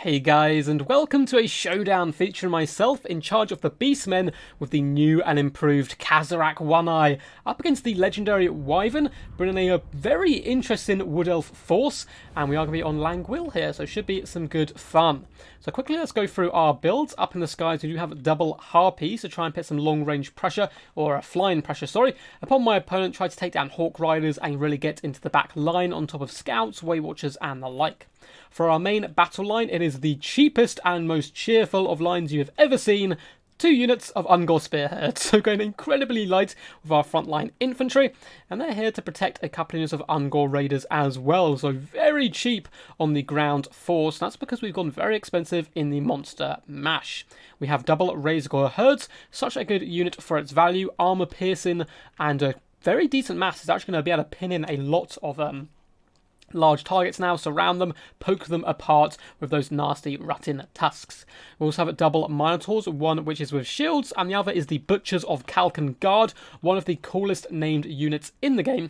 Hey guys, and welcome to a showdown featuring myself in charge of the Beastmen with the new and improved Khazrak One Eye, up against the legendary Wyvern, bringing a very interesting Wood Elf force, and we are going to be on Langwill here, so should be some good fun. So quickly let's go through our builds. Up in the skies we do have double harpies to try and put some long range pressure, or flying pressure, sorry, upon my opponent. Try to take down Hawk Riders and really get into the back line on top of scouts, Way Watchers and the like. For our main battle line, it is the cheapest and most cheerful of lines you have ever seen. 2 units of Ungor Spearheads, so going incredibly light with our frontline infantry, and they're here to protect a couple of units of Ungor Raiders as well, so very cheap on the ground force. That's because we've gone very expensive in the monster mash. We have double Razorgore Herds, such a good unit for its value, armor piercing, and a very decent mass. It's actually going to be able to pin in a lot of large targets now, surround them, poke them apart with those nasty rutting tusks. We also have double Minotaurs, one which is with shields, and the other is the Butchers of Kalkan Guard, one of the coolest named units in the game,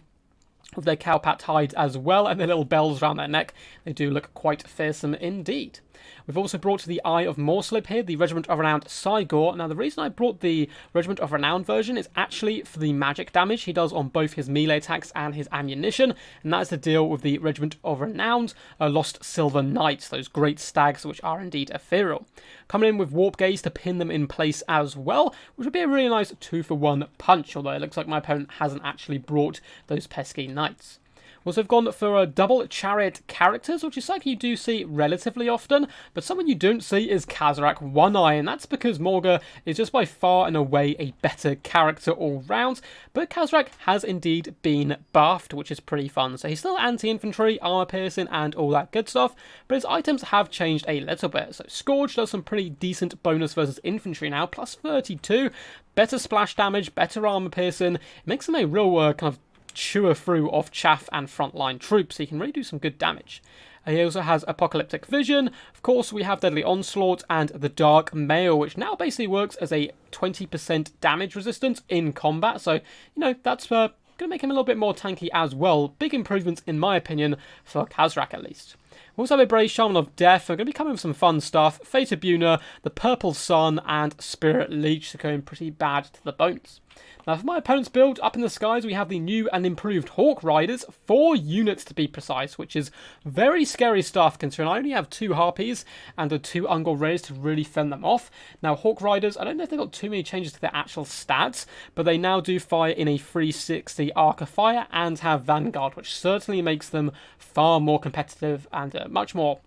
with their cowpat hides as well, and their little bells around their neck. They do look quite fearsome indeed. We've also brought to the Eye of Morslip here, the Regiment of Renowned Cygor. Now, the reason I brought the Regiment of Renowned version is actually for the magic damage he does on both his melee attacks and his ammunition, and that's the deal with the Regiment of Renowned Lost Silver Knights, those great stags which are indeed ethereal. Coming in with Warp Gaze to pin them in place as well, which would be a really nice 2-for-1 punch, although it looks like my opponent hasn't actually brought those pesky knights. We've also gone for double chariot characters, which is something you do see relatively often, but someone you don't see is Khazrak One Eye, and that's because Morga is just by far and away a better character all round, but Khazrak has indeed been buffed, which is pretty fun. So he's still anti-infantry, armor piercing, and all that good stuff, but his items have changed a little bit. So Scourge does some pretty decent bonus versus infantry now, plus 32, better splash damage, better armor piercing. It makes him a real kind of chewer through of chaff and frontline troops, so he can really do some good damage. He also has Apocalyptic Vision. Of course, we have Deadly Onslaught and the Dark Mail, which now basically works as a 20% damage resistance in combat. So, that's going to make him a little bit more tanky as well. Big improvements, in my opinion, for Khazrak at least. We also have a Brave Shaman of Death. We're going to be coming with some fun stuff. Fate of Buna, the Purple Sun, and Spirit Leech, so going pretty bad to the bones. Now, for my opponent's build, up in the skies, we have the new and improved Hawk Riders, 4 units to be precise, which is very scary stuff considering I only have 2 Harpies and the 2 Ungor Raiders to really fend them off. Now, Hawk Riders, I don't know if they've got too many changes to their actual stats, but they now do fire in a 360 arc of fire and have Vanguard, which certainly makes them far more competitive and much more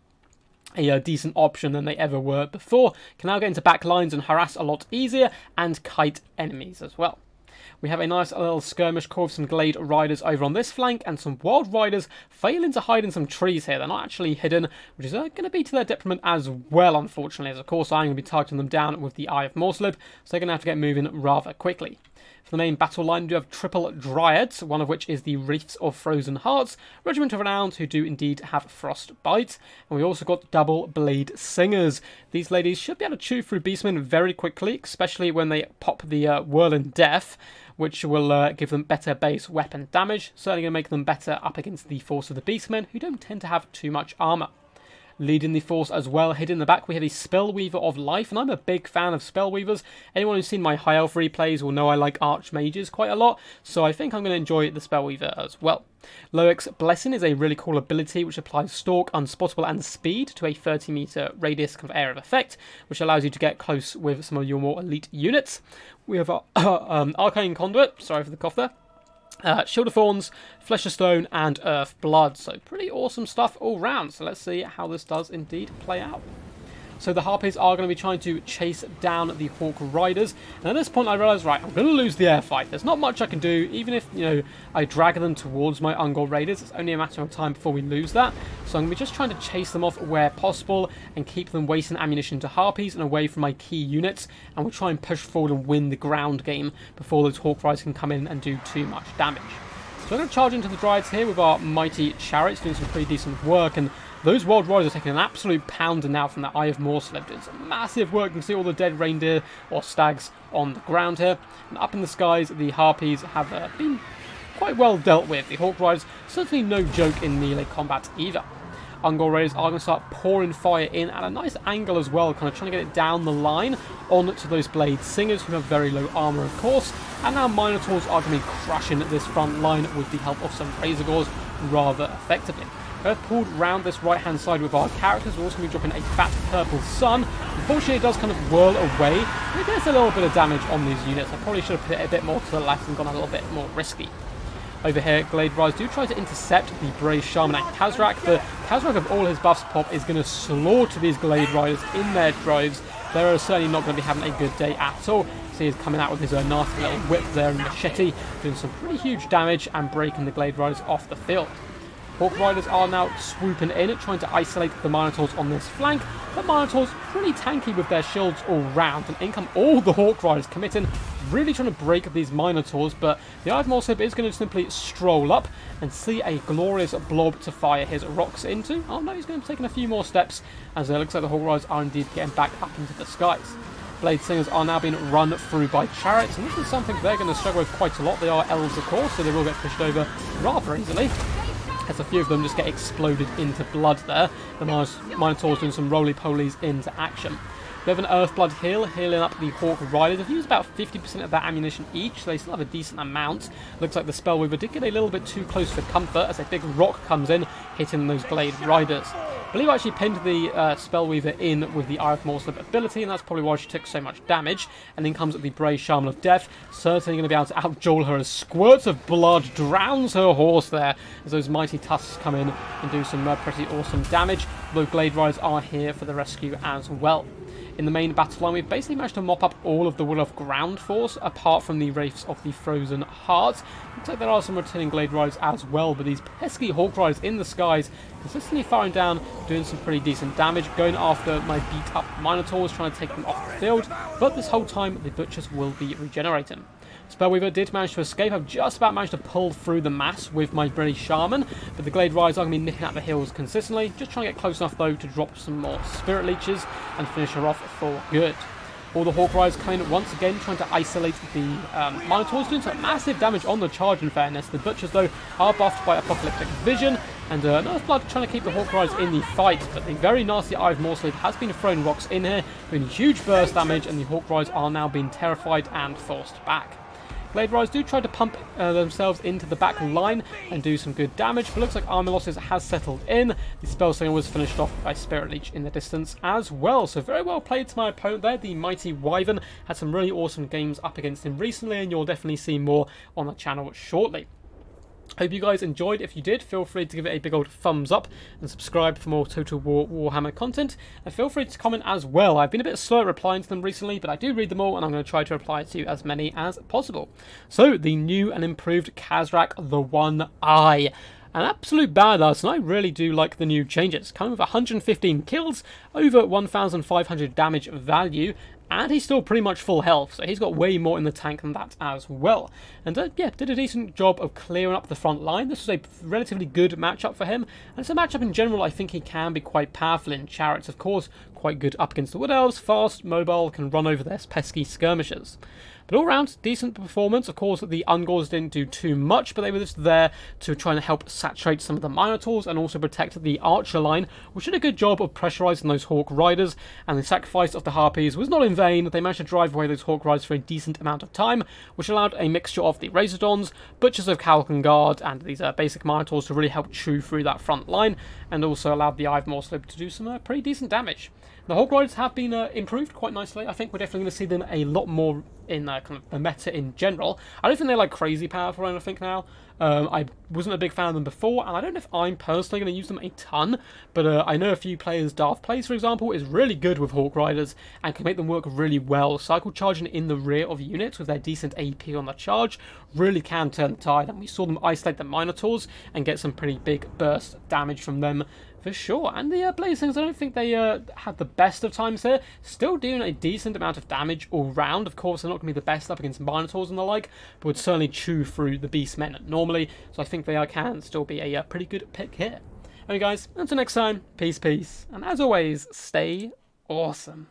a decent option than they ever were before. Can now get into back lines and harass a lot easier and kite enemies as well. We have a nice little skirmish core with some Glade Riders over on this flank, and some Wild Riders failing to hide in some trees here. They're not actually hidden, which is going to be to their detriment as well, unfortunately, as of course I'm going to be targeting them down with the Eye of Morslip, so they're going to have to get moving rather quickly. For the main battle line, we do have triple Dryads, one of which is the Reefs of Frozen Hearts, Regiment of Renowned, who do indeed have Frostbite, and we also got double Blade Singers. These ladies should be able to chew through Beastmen very quickly, especially when they pop the Whirling Death, which will give them better base weapon damage, certainly going to make them better up against the force of the Beastmen, who don't tend to have too much armor. Leading the force as well, hidden in the back, we have a Spellweaver of Life, and I'm a big fan of Spellweavers. Anyone who's seen my High Elf replays will know I like Archmages quite a lot, so I think I'm going to enjoy the Spellweaver as well. Loic's Blessing is a really cool ability which applies Stalk, Unspotable, and Speed to a 30-meter radius kind of area of effect, which allows you to get close with some of your more elite units. We have our Arcane Conduit, sorry for the cough there. Shield of Thorns, Flesh of Stone, and Earth Blood. So pretty awesome stuff all round. So let's see how this does indeed play out. So the Harpies are going to be trying to chase down the Hawk Riders. And at this point I realise, right, I'm going to lose the air fight. There's not much I can do, even if, I drag them towards my Ungor Raiders. It's only a matter of time before we lose that. So I'm going to be just trying to chase them off where possible and keep them wasting ammunition to Harpies and away from my key units. And we'll try and push forward and win the ground game before those Hawk Riders can come in and do too much damage. So I'm going to charge into the Dryads here with our mighty chariots, doing some pretty decent work, and those Wild Riders are taking an absolute pounder now from the Eye of Morslip. Doing some massive work. You can see all the dead reindeer or stags on the ground here. And up in the skies, the Harpies have been quite well dealt with. The Hawk Riders, certainly no joke in melee combat either. Ungor Raiders are going to start pouring fire in at a nice angle as well, kind of trying to get it down the line onto those Blade Singers who have very low armour, of course. And now Minotaurs are going to be crushing this front line with the help of some Razor Gores rather effectively. We've pulled round this right-hand side with our characters. We're also going to be dropping a fat purple sun. Unfortunately, it does kind of whirl away. It gets a little bit of damage on these units. I probably should have put it a bit more to the left and gone a little bit more risky. Over here, Glade Riders do try to intercept the Brave Shaman at Khazrak, but Khazrak, of all his buffs pop, is going to slaughter these Glade Riders in their droves. They're certainly not going to be having a good day at all. See, he's coming out with his nasty little whip there and machete, doing some pretty huge damage and breaking the Glade Riders off the field. Hawk Riders are now swooping in, trying to isolate the Minotaurs on this flank. The Minotaurs pretty tanky with their shields all round, and in come all the Hawk Riders committing, really trying to break these Minotaurs, but the Ivemorslip is going to simply stroll up and see a glorious blob to fire his rocks into. Oh no, he's going to be taking a few more steps, as it looks like the Hawk Riders are indeed getting back up into the skies. Blade Singers are now being run through by chariots, and this is something they're going to struggle with quite a lot. They are Elves, of course, so they will get pushed over rather easily, as a few of them just get exploded into blood there. The Minotaurs doing some roly-polies into action. We have an Earthblood heal, healing up the Hawk Riders. They've used about 50% of their ammunition each, so they still have a decent amount. Looks like the Spellweaver did get a little bit too close for comfort as a big rock comes in, hitting those Glade Riders. I believe I actually pinned the Spellweaver in with the Eye of Morslip ability, and that's probably why she took so much damage. And then comes the Brave Shaman of Death, certainly going to be able to outjowl her as squirts of blood drowns her horse there, as those mighty tusks come in and do some pretty awesome damage. Though Glade Riders are here for the rescue as well. In the main battle line, we've basically managed to mop up all of the Wood-Elf ground force, apart from the Wraiths of the Frozen Heart. Looks like there are some returning Glade Riders as well, but these pesky Hawk Riders in the skies, consistently firing down, doing some pretty decent damage, going after my beat-up Minotaurs, trying to take them off the field, but this whole time the Butchers will be regenerating. Spellweaver did manage to escape. I've just about managed to pull through the mass with my British Shaman, but the Glade Riders are going to be nipping at the heels consistently, just trying to get close enough though to drop some more Spirit Leeches and finish her off for good. All the Hawk Riders coming once again, trying to isolate the Minotaurs, doing some massive damage on the charge in fairness. The Butchers though are buffed by Apocalyptic Vision, and Earthblood trying to keep the Hawk Riders in the fight, but the very nasty Eye of Morslip has been throwing rocks in here, doing huge burst damage, and the Hawk Riders are now being terrified and forced back. Glade Riders do try to pump themselves into the back line and do some good damage, but looks like armor losses has settled in. The Spellslinger was finished off by Spirit Leech in the distance as well. So very well played to my opponent there. The mighty Wyvern had some really awesome games up against him recently, and you'll definitely see more on the channel shortly. Hope you guys enjoyed. If you did, feel free to give it a big old thumbs up and subscribe for more Total War Warhammer content. And feel free to comment as well. I've been a bit slow at replying to them recently, but I do read them all, and I'm going to try to reply to as many as possible. So, the new and improved Khazrak the One Eye. An absolute badass, and I really do like the new changes. Coming with 115 kills, over 1,500 damage value, and he's still pretty much full health, so he's got way more in the tank than that as well. And yeah, did a decent job of clearing up the front line. This was a relatively good matchup for him, and it's a matchup in general I think he can be quite powerful in. Chariots, of course, quite good up against the Wood Elves, fast, mobile, can run over their pesky skirmishers. But all round, decent performance. Of course, the Ungors didn't do too much, but they were just there to try and help saturate some of the Minotaurs and also protect the Archer line, which did a good job of pressurising those Hawk Riders, and the sacrifice of the Harpies was not in vain. They managed to drive away those Hawk Riders for a decent amount of time, which allowed a mixture of the Razordons, Butchers of Kalkengard, and these basic Minotaurs to really help chew through that front line, and also allowed the Eye of Morslip to do some pretty decent damage. The Hawk Riders have been improved quite nicely. I think we're definitely going to see them a lot more in kind of the meta in general. I don't think they're like crazy powerful or anything now. I wasn't a big fan of them before, and I don't know if I'm personally going to use them a ton, but I know a few players, Darth Plays for example, is really good with Hawk Riders and can make them work really well. Cycle charging in the rear of units with their decent AP on the charge really can turn the tide, and we saw them isolate the Minotaurs and get some pretty big burst damage from them for sure. And the Blade Singers, I don't think they had the best of times here. Still doing a decent amount of damage all round. Of course, they're not going to be the best up against Minotaurs and the like, but would certainly chew through the Beastmen normally. So I think they can still be a pretty good pick here. Anyway guys, until next time, peace, and as always, stay awesome.